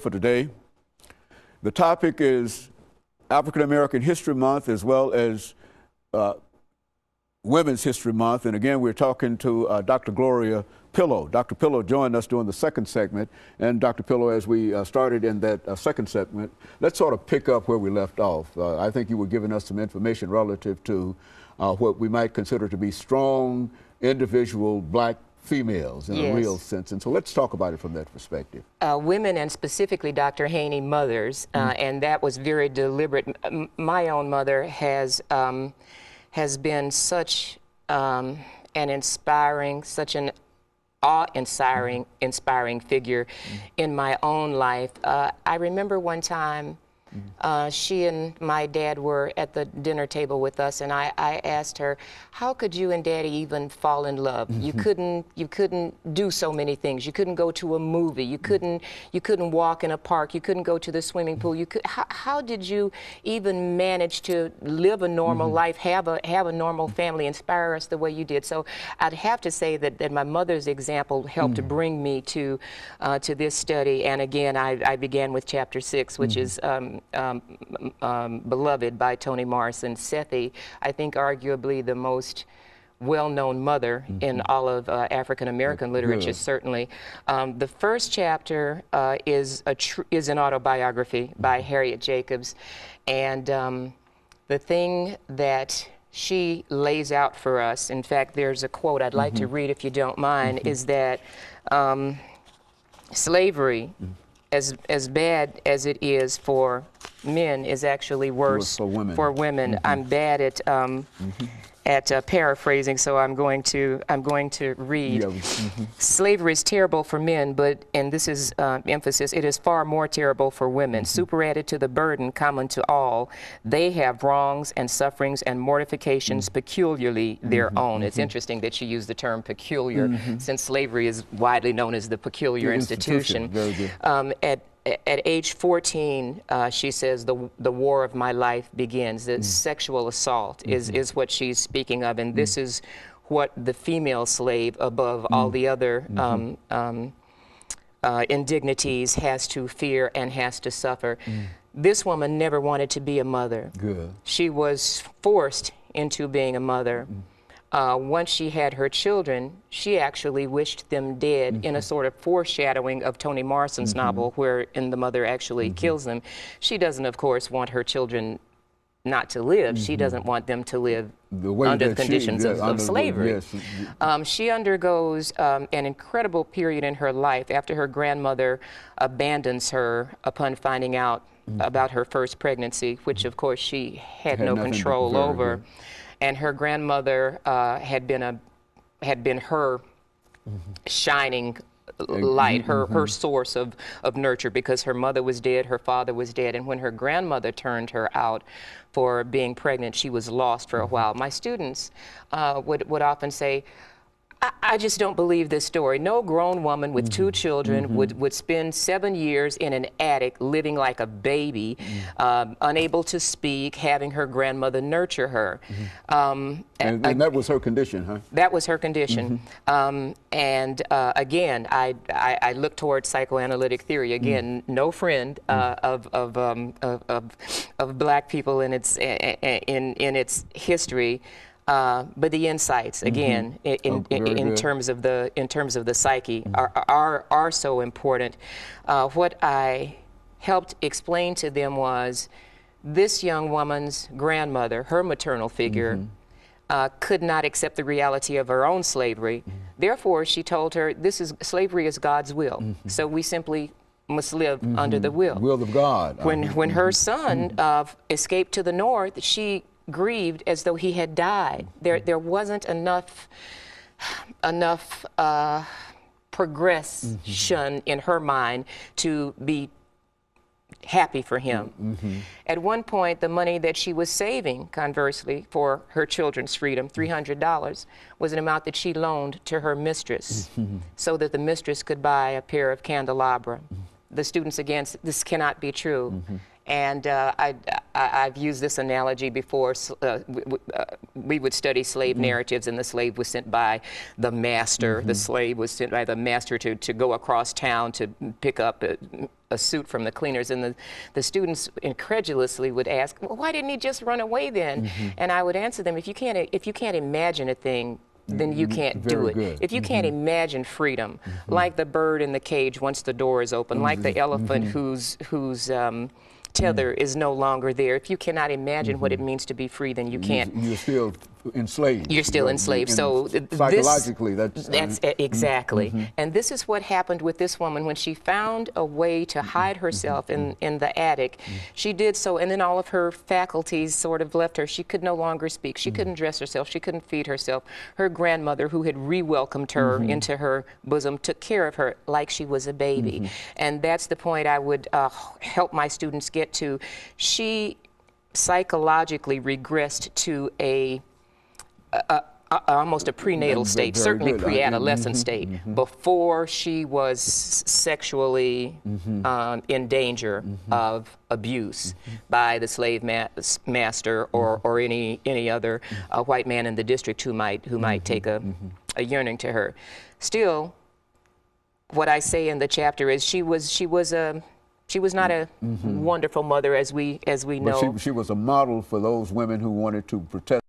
For today. The topic is African American History Month as well as Women's History Month. And again, we're talking to Dr. Gloria Pillow. Dr. Pillow joined us during the second segment. And Dr. Pillow, as we started in that second segment, let's sort of pick up where we left off. I think you were giving us some information relative to what we might consider to be strong individual black females in a real sense. And so let's talk about it from that perspective. Women, and specifically Dr. Haney, mothers, and that was very deliberate. My own mother has been such an inspiring, such an awe-inspiring figure in my own life. I remember one time she and my dad were at the dinner table with us, and I asked her, how could you and Daddy even fall in love? You couldn't do so many things. You couldn't go to a movie. You couldn't walk in a park. You couldn't go to the swimming pool. How did you even manage to live a normal life, have a normal family, inspire us the way you did? So I'd have to say that my mother's example helped to bring me to this study. And again, I began with chapter 6, which is Beloved by Toni Morrison. Sethi, I think arguably the most well-known mother in all of African American literature, certainly. The first chapter is an autobiography by Harriet Jacobs, and the thing that she lays out for us, in fact, there's a quote I'd like to read if you don't mind, is that slavery, as bad as it is for men, is actually worse for women. I'm bad at paraphrasing, so I'm going to read. Slavery is terrible for men, but, and this is emphasis, it is far more terrible for women. Superadded to the burden common to all, they have wrongs and sufferings and mortifications peculiarly their own. It's interesting that she used the term peculiar, since slavery is widely known as the peculiar institution. Very good. At age 14, she says, the war of my life begins. The sexual assault is what she's speaking of, and this is what the female slave, above all the other indignities, has to fear and has to suffer. This woman never wanted to be a mother. She was forced into being a mother. Once she had her children, she actually wished them dead, in a sort of foreshadowing of Toni Morrison's novel, wherein the mother actually kills them. She doesn't, of course, want her children not to live. She doesn't want them to live under the conditions of slavery. She undergoes an incredible period in her life after her grandmother abandons her upon finding out about her first pregnancy, which, of course, she had no control over. And her grandmother had been her shining light, her source of nurture, because her mother was dead, her father was dead, and when her grandmother turned her out for being pregnant, she was lost for a while. My students would often say, I just don't believe this story. No grown woman with 2 children would spend 7 years in an attic living like a baby, unable to speak, having her grandmother nurture her. And that was her condition, huh? That was her condition. Again, I look towards psychoanalytic theory. Again, no friend of black people in its history. But the insights, again, in terms of the psyche, are so important. What I helped explain to them was this young woman's grandmother, her maternal figure, could not accept the reality of her own slavery. Therefore, she told her, slavery is God's will. So we simply must live under the will of God. When her son escaped to the north, she grieved as though he had died. There wasn't enough progression in her mind to be happy for him. At one point, the money that she was saving, conversely, for her children's freedom, $300, was an amount that she loaned to her mistress, so that the mistress could buy a pair of candelabra. The students, again, this cannot be true. And I've used this analogy before. We would study slave narratives, and the slave was sent by the master. The slave was sent by the master to go across town to pick up a suit from the cleaners, and the students incredulously would ask, well, why didn't he just run away then? And I would answer them, if you can't imagine a thing, then you can't do it. Good. If you can't imagine freedom, like the bird in the cage once the door is open, like the elephant whose tether is no longer there. If you cannot imagine what it means to be free, then you can't. You're still enslaved. You're still enslaved. So psychologically, that's exactly. And this is what happened with this woman when she found a way to hide herself in the attic. She did so, and then all of her faculties sort of left her. She could no longer speak. She couldn't dress herself. She couldn't feed herself. Her grandmother, who had re-welcomed her into her bosom, took care of her like she was a baby. And that's the point I would help my students get to. She psychologically regressed to almost a prenatal state, certainly pre-adolescent state, before she was sexually in danger of abuse by the slave master or any other white man in the district who might take a yearning to her. Still, what I say in the chapter is she was not a wonderful mother as we know. But she was a model for those women who wanted to protest